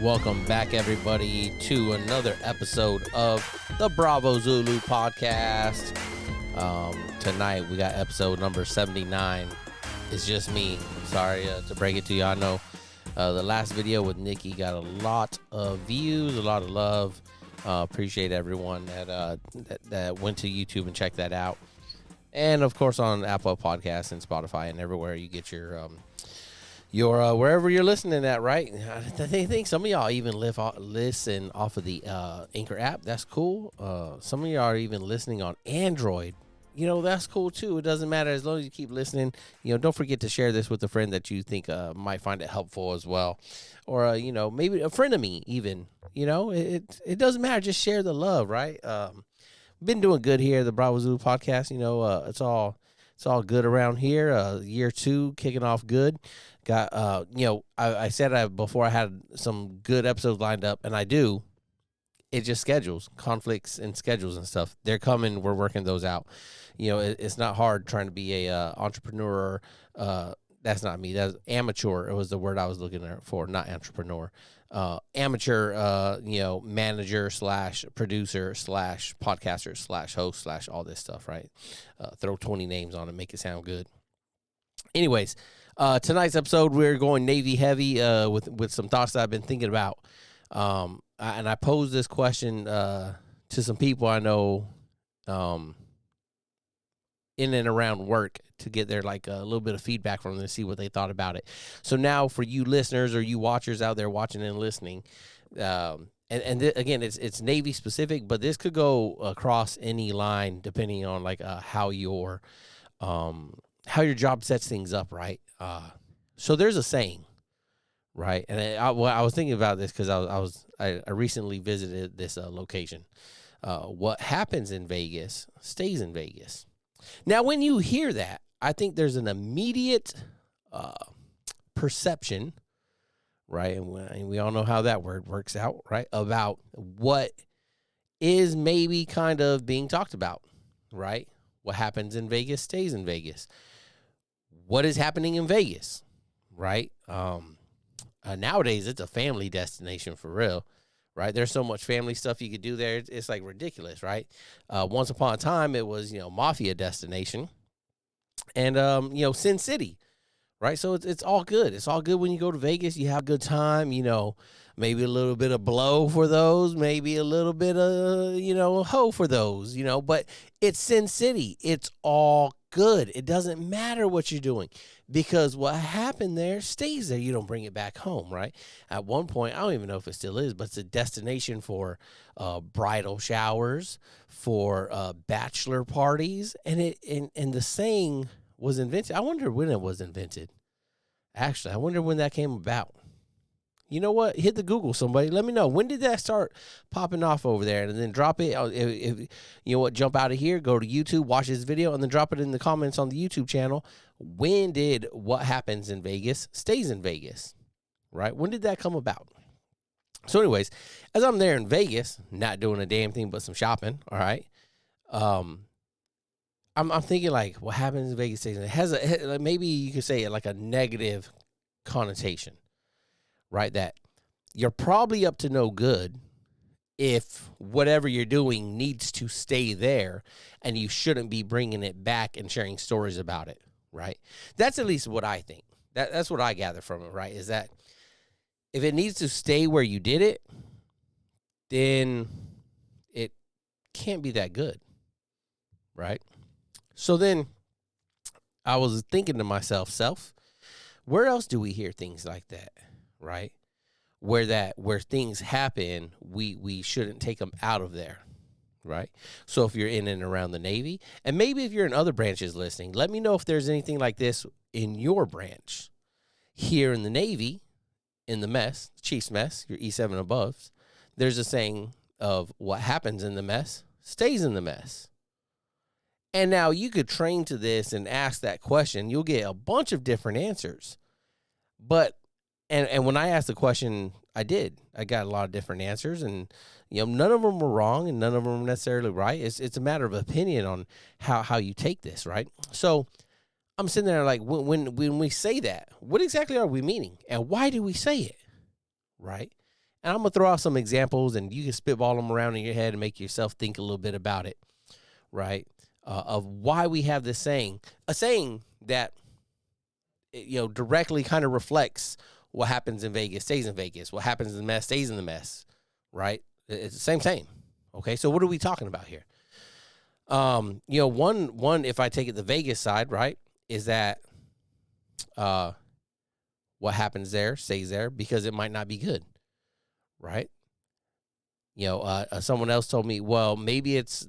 Welcome back, everybody, to another episode of the Bravo Zulu podcast. Tonight, we got episode number 79. It's just me. Sorry to break it to you. I know the last video with Nikki got a lot of views, a lot of love. Appreciate everyone that went to YouTube and checked that out. And, of course, on Apple Podcasts and Spotify and everywhere you get your wherever you're listening at, right? I think some of y'all even listen off of the Anchor app. That's cool. Some of y'all are even listening on Android. That's cool too. It doesn't matter as long as you keep listening. Don't forget to share this with a friend that you think might find it helpful as well, or maybe a friend of me even. It doesn't matter. Just share the love, right? Been doing good here, the Bravo Zulu podcast. It's all good around here. Year 2 kicking off good. Got I said before I had some good episodes lined up, and I do. It just schedules, conflicts and schedules and stuff. They're coming. We're working those out. It's not hard trying to be a entrepreneur. That's not me. That's amateur. It was the word I was looking for, not entrepreneur. Amateur, manager / producer / podcaster / host / all this stuff, right? Throw 20 names on it, make it sound good. Anyways, tonight's episode, we're going Navy heavy with some thoughts that I've been thinking about. And I posed this question to some people I know in and around work to get their a little bit of feedback from them to see what they thought about it. So now for you listeners or you watchers out there watching and listening, again, it's Navy specific, but this could go across any line depending on how your job sets things up, right? So there's a saying, right? And I was thinking about this because I recently visited this location. What happens in Vegas stays in Vegas. Now, when you hear that, I think there's an immediate perception, right? And we all know how that word works out, right? About what is maybe kind of being talked about, right? What happens in Vegas stays in Vegas. What is happening in Vegas, right? Nowadays, it's a family destination for real, right? There's so much family stuff you could do there. It's ridiculous, right? Once upon a time, it was, mafia destination and, Sin City, right? So it's all good. It's all good when you go to Vegas. You have a good time, maybe a little bit of blow for those, maybe a little bit of, hoe for those, but it's Sin City. It's all good. It doesn't matter what you're doing because what happened there stays there. You don't bring it back home, right? At one point, I don't even know if it still is, but it's a destination for bridal showers, for bachelor parties, and the saying was invented. I wonder when it was invented. Actually, I wonder when that came about. You know what? Hit the Google, somebody. Let me know. When did that start popping off over there? And then drop it. If you know what? Jump out of here. Go to YouTube. Watch this video. And then drop it in the comments on the YouTube channel. When did what happens in Vegas stays in Vegas? Right? When did that come about? So anyways, as I'm there in Vegas, not doing a damn thing but some shopping, all right? I'm thinking what happens in Vegas stays in Vegas. It has maybe you could say it a negative connotation. Right, that you're probably up to no good if whatever you're doing needs to stay there and you shouldn't be bringing it back and sharing stories about it, right? That's at least what I think. That's what I gather from it, right, is that if it needs to stay where you did it, then it can't be that good, right? So then I was thinking to myself, where else do we hear things like that? Right? Where things happen, we shouldn't take them out of there, right? So if you're in and around the Navy, and maybe if you're in other branches listening, let me know if there's anything like this in your branch. Here in the Navy, in the mess, Chief's mess, your E7 above, there's a saying of what happens in the mess stays in the mess. And now you could train to this and ask that question. You'll get a bunch of different answers. But And when I asked the question, I got a lot of different answers, and none of them were wrong, and none of them were necessarily right. It's a matter of opinion on how you take this, right? So I'm sitting there when we say that, what exactly are we meaning, and why do we say it, right? And I'm going to throw out some examples, and you can spitball them around in your head and make yourself think a little bit about it, right? Of why we have this saying, a saying that, directly kind of reflects what happens in Vegas stays in Vegas. What happens in the mess stays in the mess, right? It's the same. Okay, so what are we talking about here? One, if I take it the Vegas side, right, is that what happens there stays there because it might not be good, right? Someone else told me, well, maybe it's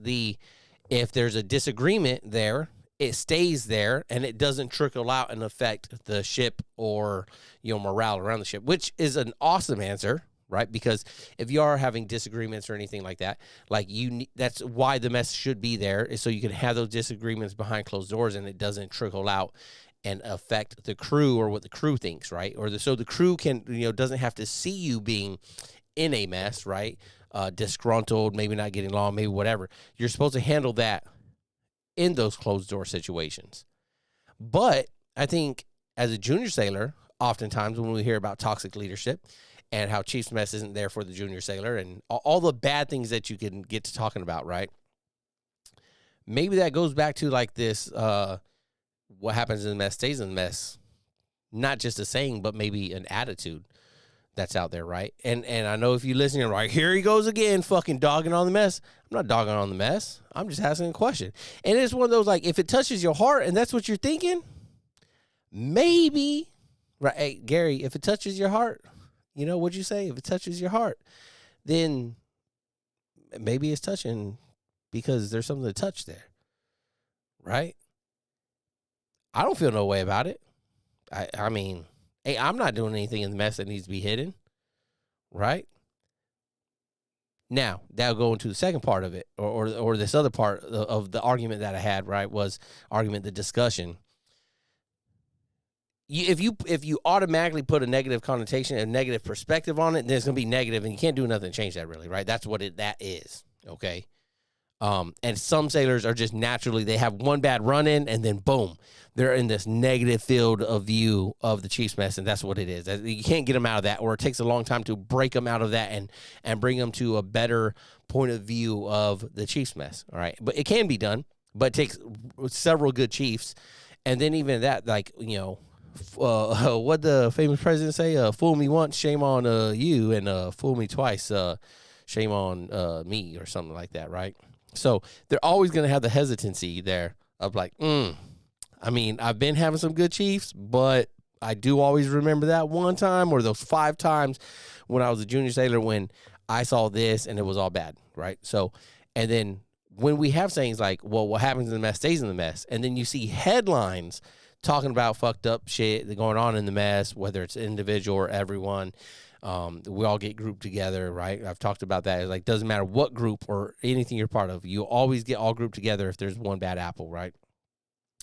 if there's a disagreement there, it stays there and it doesn't trickle out and affect the ship or, morale around the ship, which is an awesome answer, right? Because if you are having disagreements or anything like that, that's why the mess should be there, is so you can have those disagreements behind closed doors and it doesn't trickle out and affect the crew or what the crew thinks, right? So the crew can, doesn't have to see you being in a mess, right? Disgruntled, maybe not getting along, maybe whatever. You're supposed to handle that in those closed door situations. But I think as a junior sailor, oftentimes when we hear about toxic leadership and how Chief's Mess isn't there for the junior sailor and all the bad things that you can get to talking about, right? Maybe that goes back to like this, what happens in the mess stays in the mess. Not just a saying, but maybe an attitude that's out there, right? And I know if you listen, you're like, here he goes again, fucking dogging on the mess. I'm not dogging on the mess. I'm just asking a question. And it's one of those, like, if it touches your heart and that's what you're thinking, maybe, right? Hey, Gary, if it touches your heart, what'd you say? If it touches your heart, then maybe it's touching because there's something to touch there, right? I don't feel no way about it. I mean, hey, I'm not doing anything in the mess that needs to be hidden, right? Now, that'll go into the second part of it, or this other part of the argument that I had, right, was the discussion. If you automatically put a negative connotation, a negative perspective on it, then it's going to be negative, and you can't do nothing to change that, really, right? That's what that is, okay? And some sailors are just naturally, they have one bad run-in, and then boom, they're in this negative field of view of the Chiefs Mess, and that's what it is. You can't get them out of that, or it takes a long time to break them out of that and bring them to a better point of view of the Chiefs Mess, all right? But it can be done, but it takes several good chiefs, and then even that, like, what the famous president say, fool me once, shame on you, and fool me twice, shame on me, or something like that, right? So they're always going to have the hesitancy there of like, I mean, I've been having some good chiefs, but I do always remember that one time or those 5 times when I was a junior sailor when I saw this and it was all bad, right? So, and then when we have sayings like, well, what happens in the mess stays in the mess, and then you see headlines talking about fucked up shit that's going on in the mess, whether it's individual or everyone, we all get grouped together, right? I've talked about that. It's like, doesn't matter what group or anything you're part of, you always get all grouped together if there's one bad apple, right?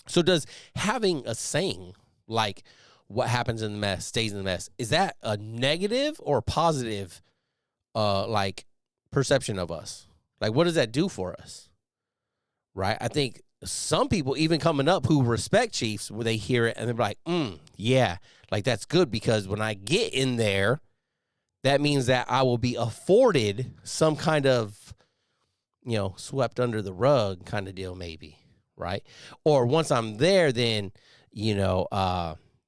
So does having a saying like what happens in the mess stays in the mess, is that a negative or positive like perception of us? Like, what does that do for us? Right? I think some people even coming up who respect chiefs, where they hear it and they're like, yeah, like that's good, because when I get in there, that means that I will be afforded some kind of, swept under the rug kind of deal, maybe, right? Or once I'm there, then,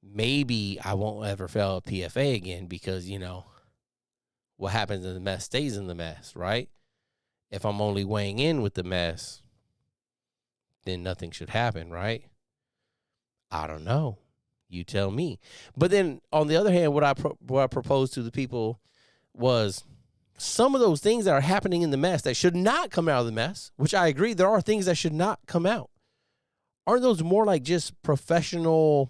maybe I won't ever fail a PFA again, because, what happens in the mess stays in the mess, right? If I'm only weighing in with the mess, then nothing should happen, right? I don't know. You tell me. But then on the other hand, what I proposed to the people was some of those things that are happening in the mess that should not come out of the mess, which I agree, there are things that should not come out. Aren't those more like just professional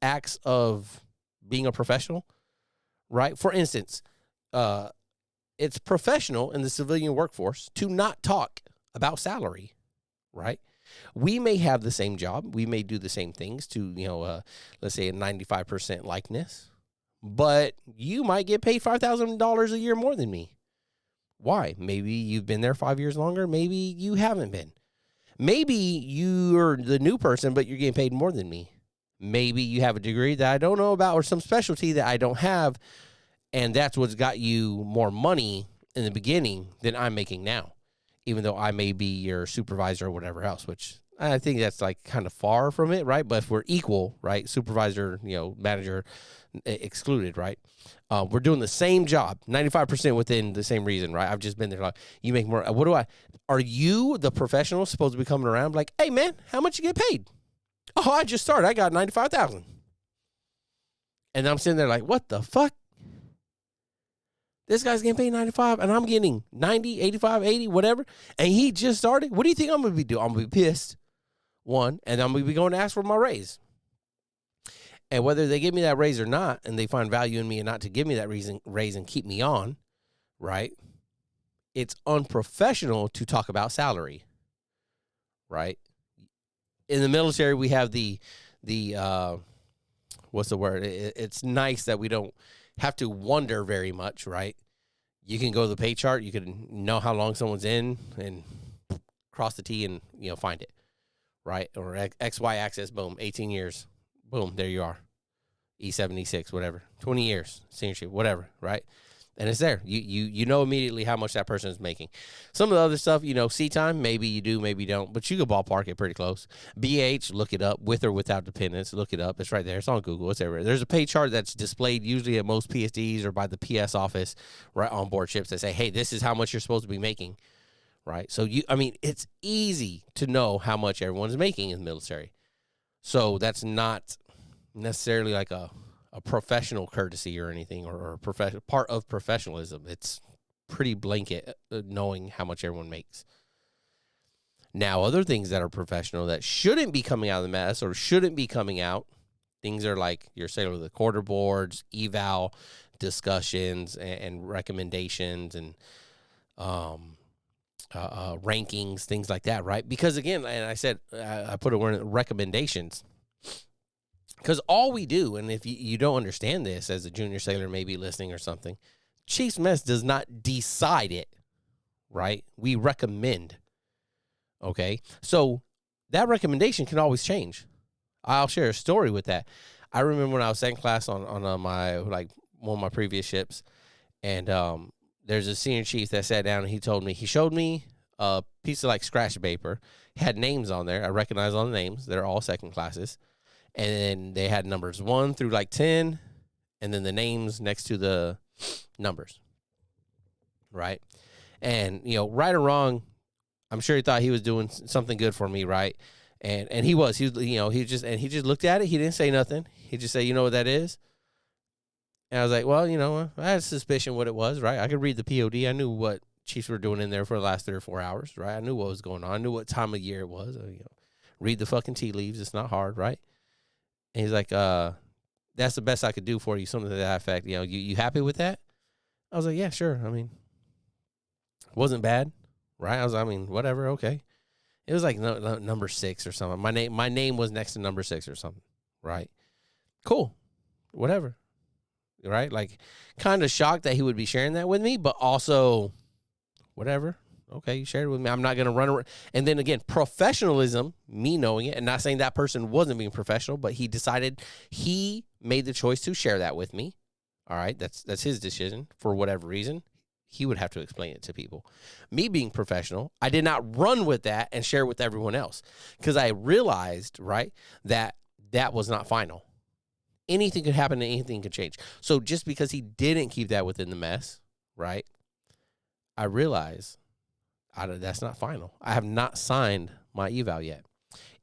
acts of being a professional, right? For instance, it's professional in the civilian workforce to not talk about salary, right? We may have the same job. We may do the same things to, let's say a 95% likeness, but you might get paid $5,000 a year more than me. Why? Maybe you've been there 5 years longer. Maybe you haven't been. Maybe you're the new person, but you're getting paid more than me. Maybe you have a degree that I don't know about or some specialty that I don't have, And that's what's got you more money in the beginning than I'm making now, even though I may be your supervisor or whatever else, which I think that's like kind of far from it, right? But if we're equal, right, supervisor, manager excluded, right? We're doing the same job, 95% within the same reason, right? I've just been there. Like, you make more. Are you, the professional, supposed to be coming around like, hey, man, how much you get paid? Oh, I just started. I got $95,000. And I'm sitting there like, what the fuck? This guy's getting paid 95 and I'm getting 90, 85, 80, whatever. And he just started. What do you think I'm going to be doing? I'm going to be pissed, one, and I'm going to be going to ask for my raise. And whether they give me that raise or not, and they find value in me and not to give me that raise and keep me on, right? It's unprofessional to talk about salary, right? In the military, we have the what's the word? It's nice that we don't have to wonder very much, right? You can go to the pay chart. You can know how long someone's in and cross the T and, find it, right? Or XY axis, boom, 18 years, boom, there you are. E7, E6, whatever, 20 years, seniorship, whatever, right? And it's there. You know immediately how much that person is making. Some of the other stuff, C time, maybe you do, maybe you don't, but you can ballpark it pretty close. BH, look it up, with or without dependents, look it up. It's right there. It's on Google. It's everywhere. There's a pay chart that's displayed usually at most PSDs or by the PS office right on board ships that say, hey, this is how much you're supposed to be making, right? So, it's easy to know how much everyone's making in the military. So that's not necessarily like a professional courtesy or anything, or part of professionalism. It's pretty blanket knowing how much everyone makes. Now, other things that are professional that shouldn't be coming out of the mess or shouldn't be coming out, things are like your sailor with the quarter boards, eval discussions and recommendations and rankings, things like that, right? Because again, and I said, I put a word in recommendations. Because all we do, and if you don't understand this as a junior sailor maybe listening or something, Chief's Mess does not decide it, right? We recommend, okay? So that recommendation can always change. I'll share a story with that. I remember when I was second class on my, like, one of my previous ships, and there's a senior chief that sat down and he showed me a piece of like scratch paper. It had names on there. I recognize all the names. They're all second classes. And then they had numbers 1 through like 10, and then the names next to the numbers, right? And, right or wrong, I'm sure he thought he was doing something good for me, right? And he just looked at it. He didn't say nothing. He just said, you know what that is? And I was like, well, I had a suspicion what it was, right? I could read the POD. I knew what chiefs were doing in there for the last 3 or 4 hours, right? I knew what was going on. I knew what time of year it was. Read the fucking tea leaves. It's not hard, right? And he's like, that's the best I could do for you, something to that effect. You happy with that? I was like, yeah, sure. Wasn't bad, right? Whatever, okay. It was like number 6 or something. My name was next to number 6 or something, right? Cool, whatever, right? Like, kind of shocked that he would be sharing that with me, but also, whatever. Okay, you shared it with me. I'm not going to run around. And then again, professionalism, me knowing it, and not saying that person wasn't being professional, but he made the choice to share that with me. All right, that's his decision for whatever reason. He would have to explain it to people. Me being professional, I did not run with that and share it with everyone else because I realized, right, that was not final. Anything could happen and anything could change. So just because he didn't keep that within the mess, right, I realized that's not final. I have not signed my eval yet.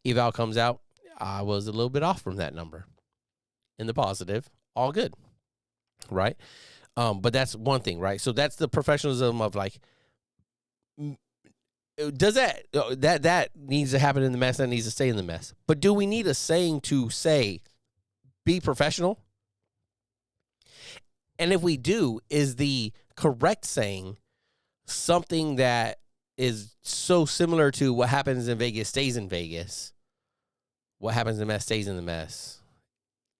Eval comes out. I was a little bit off from that number. In the positive, all good, right? But that's one thing, right? So that's the professionalism of like, does that needs to happen in the mess, that needs to stay in the mess. But do we need a saying to say, be professional? And if we do, is the correct saying something that is so similar to what happens in Vegas stays in Vegas? What happens in the mess stays in the mess.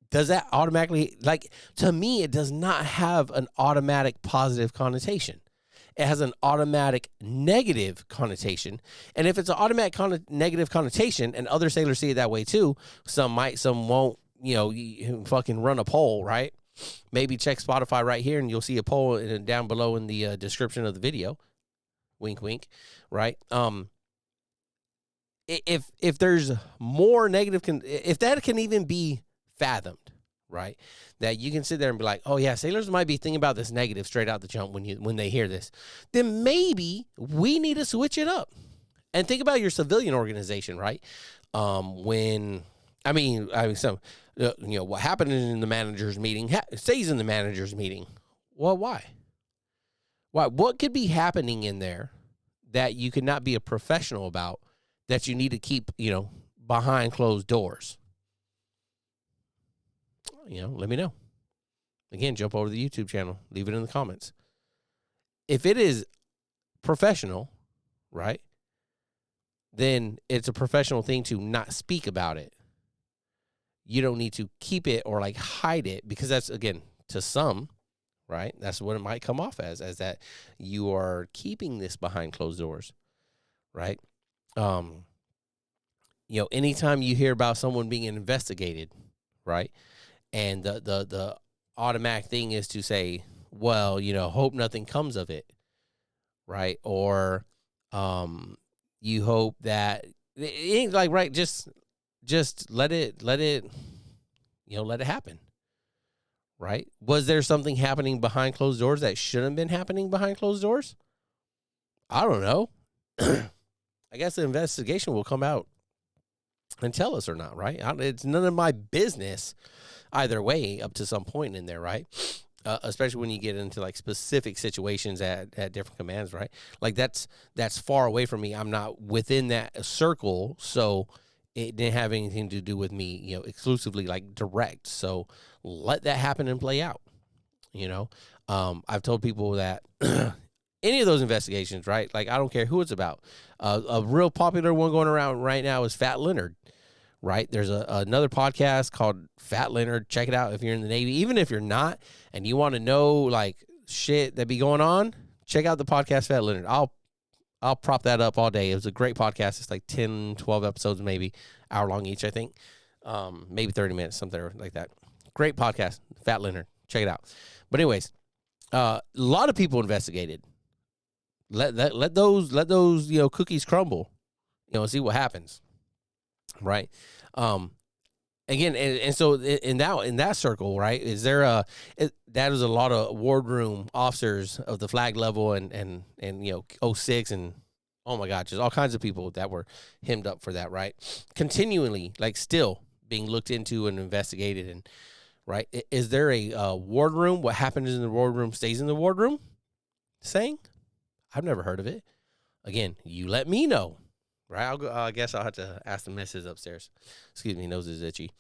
Does that automatically, like, to me, it does not have an automatic positive connotation. It has an automatic negative connotation. And if it's an automatic negative connotation, and other sailors see it that way too, some might, some won't, fucking run a poll, right? maybe check Spotify right here, and you'll see a poll down below in the description of the video. Wink, wink. Right. If there's more negative, if that can even be fathomed, right, that you can sit there and be like, oh yeah, sailors might be thinking about this negative straight out the jump when they hear this, then maybe we need to switch it up and think about your civilian organization, right? When some what happened in the manager's meeting stays in the manager's meeting. Well, why? What could be happening in there that you could not be a professional about, that you need to keep, behind closed doors? Let me know. Again, jump over to the YouTube channel, leave it in the comments. If it is professional, right, then it's a professional thing to not speak about it. You don't need to keep it or hide it, because that's, again, to some, right, that's what it might come off as that you are keeping this behind closed doors, right? Anytime you hear about someone being investigated, right, and the automatic thing is to say, well, hope nothing comes of it, right? Or you hope that it ain't right, just let it let it happen, right? Was there something happening behind closed doors that shouldn't have been happening behind closed doors? I don't know. I guess the investigation will come out and tell us or not, right? It's none of my business either way up to some point in there, right? Especially when you get into specific situations at different commands, right? That's far away from me. I'm not within that circle, so it didn't have anything to do with me, exclusively direct. So let that happen and play out. I've told people that any of those investigations, right? I don't care who it's about. A real popular one going around right now is Fat Leonard, right? There's another podcast called Fat Leonard. Check it out if you're in the Navy. Even if you're not and you want to know shit that be going on, check out the podcast Fat Leonard. I'll prop that up all day. It was a great podcast. It's 10, 12 episodes, maybe hour long each, I think. Maybe 30 minutes, something like that. Great podcast, Fat Leonard. Check it out. But anyways, a lot of people investigated. Let those cookies crumble, and see what happens, right? Again, and so in that circle, right, is there that is a lot of wardroom officers of the flag level and 06 and oh my God, just all kinds of people that were hemmed up for that, right? Continually, still being looked into and investigated, and right, is there a wardroom? What happens in the wardroom stays in the wardroom? Saying, I've never heard of it. Again, you let me know. Right, I guess I'll have to ask the missus upstairs. Excuse me, nose is itchy.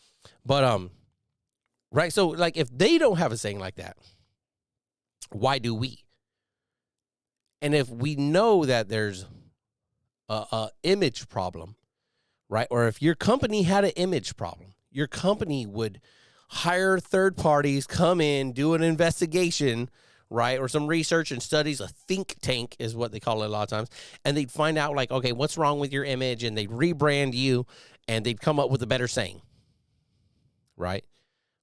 But right. So if they don't have a saying like that, why do we? And if we know that there's a image problem, right? Or if your company had an image problem, your company would hire third parties, come in, do an investigation, right? Or some research and studies, a think tank is what they call it a lot of times. And they'd find out okay, what's wrong with your image? And they'd rebrand you and they'd come up with a better saying, right?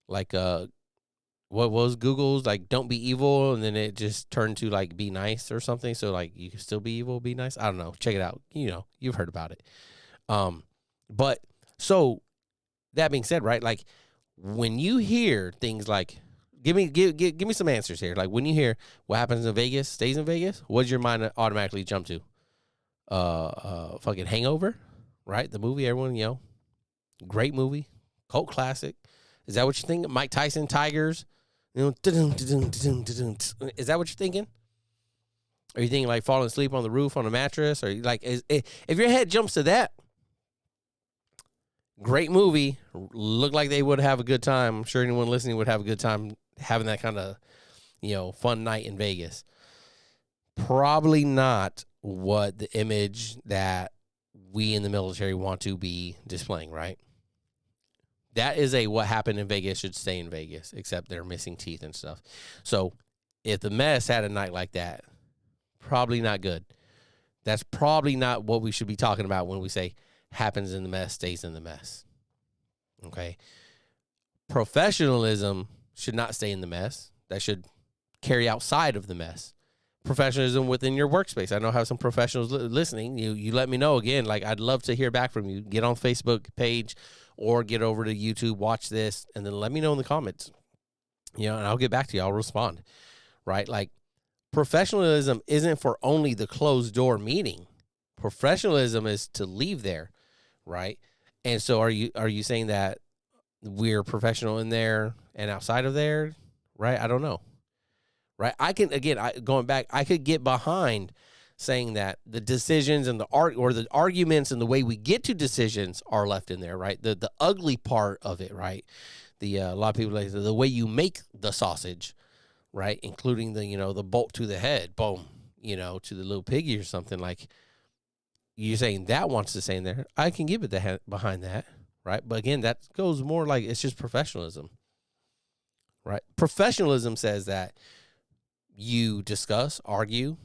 What was Google's don't be evil. And then it just turned to be nice or something. So you can still be evil, be nice. I don't know. Check it out. You've heard about it. But so that being said, right? When you hear things give me some answers here. When you hear what happens in Vegas stays in Vegas, what does your mind automatically jump to? Fucking Hangover, right? The movie, everyone, great movie, cult classic. Is that what you're thinking? Mike Tyson, Tigers, is that what you're thinking? Are you thinking falling asleep on the roof on a mattress? Or if your head jumps to that, great movie, look like they would have a good time. I'm sure anyone listening would have a good time having that kind of, fun night in Vegas. Probably not what the image that we in the military want to be displaying, right? That is what happened in Vegas should stay in Vegas, except they're missing teeth and stuff. So if the mess had a night like that, probably not good. That's probably not what we should be talking about when we say happens in the mess, stays in the mess. Okay. Professionalism should not stay in the mess. That should carry outside of the mess. Professionalism within your workspace. I know I have some professionals listening. You let me know again. Like, I'd love to hear back from you. Get on Facebook page or get over to YouTube, watch this, and then let me know in the comments. And I'll get back to you. I'll respond. Right? Like, professionalism isn't for only the closed door meeting. Professionalism is to leave there, right? And so are you saying that we're professional in there and outside of there, right? I don't know, right? Going back, I could get behind saying that the decisions and the arguments and the way we get to decisions are left in there, right? The ugly part of it, right? A lot of people like the way you make the sausage, right? Including the bolt to the head, boom, to the little piggy or something. Like, you're saying that wants to stay in there. I can give it behind that, right? But again, that goes more like it's just professionalism, right? Professionalism says that you discuss, argue,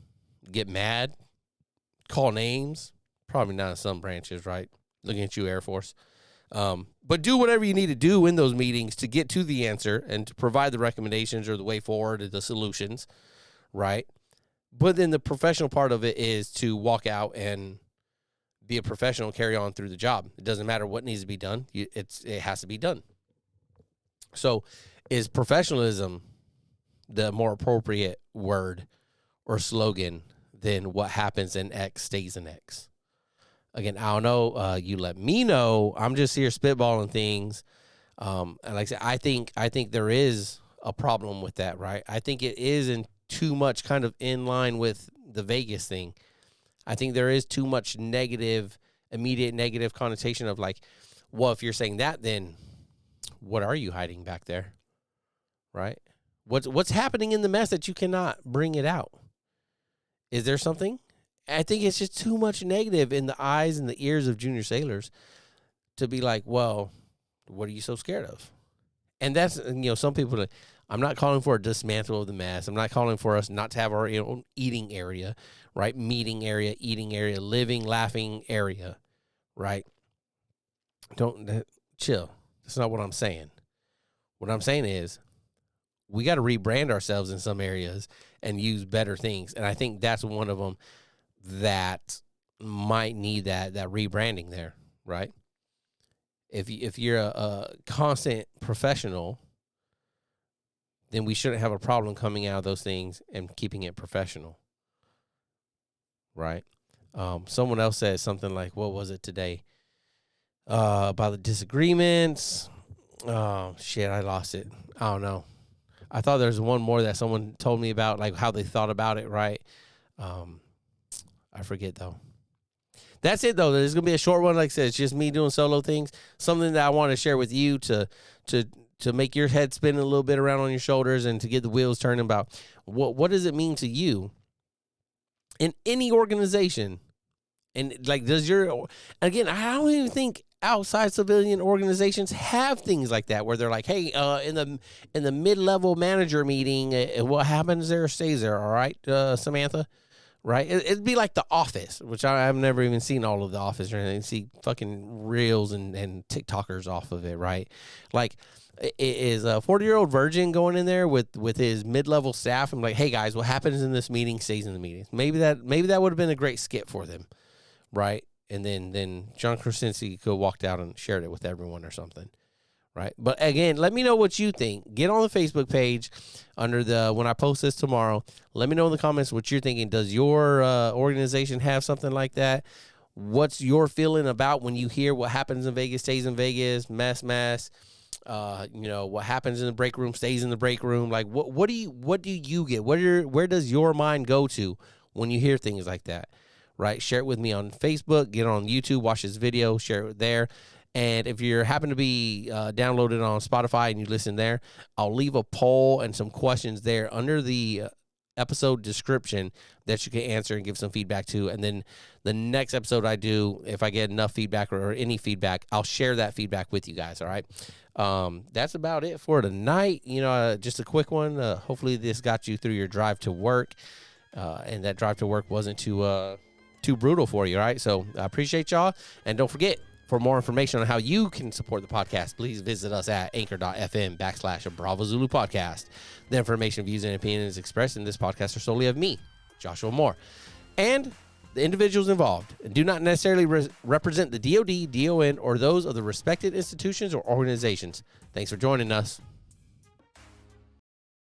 get mad, call names. Probably not in some branches, right? Looking at you, Air Force. But do whatever you need to do in those meetings to get to the answer and to provide the recommendations or the way forward or the solutions, right? But then the professional part of it is to walk out and be a professional, carry on through the job. It doesn't matter what needs to be done. It has to be done. So is professionalism the more appropriate word or slogan than what happens in X stays in X? Again, I don't know. You let me know. I'm just here spitballing things. And like I said, I think there is a problem with that, right? I think it is in too much kind of in line with the Vegas thing. I think there is too much immediate negative connotation of like, well, if you're saying that, then what are you hiding back there, right? What's happening in the mess that you cannot bring it out? Is there something? I think it's just too much negative in the eyes and the ears of junior sailors to be like, well, what are you so scared of? And that's, some people, I'm not calling for a dismantle of the mess. I'm not calling for us not to have our own eating area, right? Meeting area, eating area, living, laughing area, right? Chill. That's not what I'm saying. What I'm saying is we got to rebrand ourselves in some areas and use better things. And I think that's one of them that might need that rebranding there, right? If you're a constant professional, then we shouldn't have a problem coming out of those things and keeping it professional, right? Someone else said something like, what was it today? About the disagreements. Oh, shit, I lost it. I don't know. I thought there was one more that someone told me about, like how they thought about it, right? I forget, though. That's it, though. There's going to be a short one. Like I said, it's just me doing solo things. Something that I want to share with you to make your head spin a little bit around on your shoulders and to get the wheels turning about what does it mean to you in any organization? And like, again, I don't even think outside civilian organizations have things like that where they're like, hey, in the mid-level manager meeting, what happens there stays there. All right, Samantha. Right? It'd be like The Office, which I've never even seen all of The Office or anything. See fucking reels and TikTokers off of it, right? Like, is a 40-year-old virgin going in there with his mid-level staff and like, hey guys, what happens in this meeting stays in the meeting. Maybe that would have been a great skit for them, right? And then John Krasinski could have walked out and shared it with everyone or something. Right. But again, let me know what you think. Get on the Facebook page when I post this tomorrow. Let me know in the comments what you're thinking. Does your organization have something like that? What's your feeling about when you hear what happens in Vegas stays in Vegas, mess. What happens in the break room stays in the break room. Like what do you get? Where does your mind go to when you hear things like that? Right? Share it with me on Facebook, get on YouTube, watch this video, share it there. And if you happen to be downloaded on Spotify and you listen there, I'll leave a poll and some questions there under the episode description that you can answer and give some feedback to. And then the next episode I do, if I get enough feedback or any feedback, I'll share that feedback with you guys. All right. That's about it for tonight. Just a quick one. Hopefully this got you through your drive to work. And that drive to work wasn't too brutal for you. All right. So I appreciate y'all. And don't forget, For more information on how you can support the podcast, please visit us at anchor.fm/Bravo Zulu Podcast. The information, views, and opinions expressed in this podcast are solely of me, Joshua Moore, and the individuals involved, and do not necessarily represent the DOD, DON, or those of the respected institutions or organizations. Thanks for joining us.